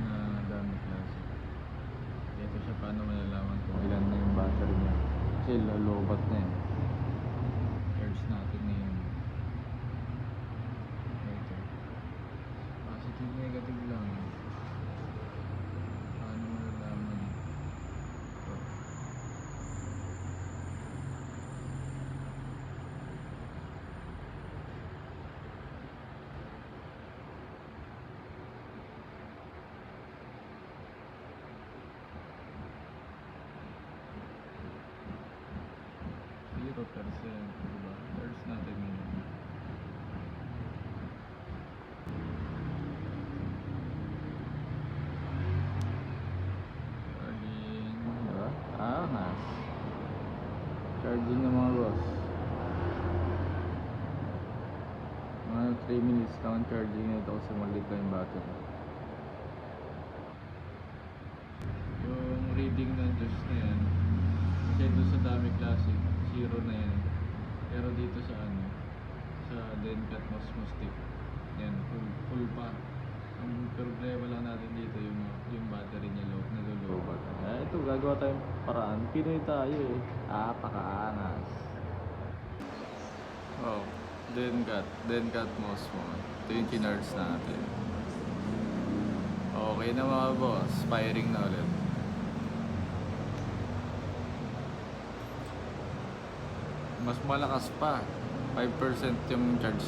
na dami klase. Ito siya paano malalaman kung ilan na yung battery niya. Kasi lolobat na eh. Charge natin ngayon. Ito. Positive negative lang. Paano malalaman? Ito. Zero percent, diba? Charge natin ngayon. Charging, diba? Angas. Charging ng mga boss. Mga 3 minutes lang ang charging nito kasi maliit lang yung battery. Yung reading ng juice na yan, kasi doon sa dami klase, zero na yan. Pero dito sa ano, sa Dencat Mosmostic, yan, full pa. Ang problema lang natin dito yung battery niya nalulubat. Ito, gagawa tayong paraan. Pinoy tayo eh. Pakaangas. Oh, Dencat Mosmo. Ito yung kinards natin. Okay na mga boss, firing na ulit. Mas malakas pa. 5% yung charge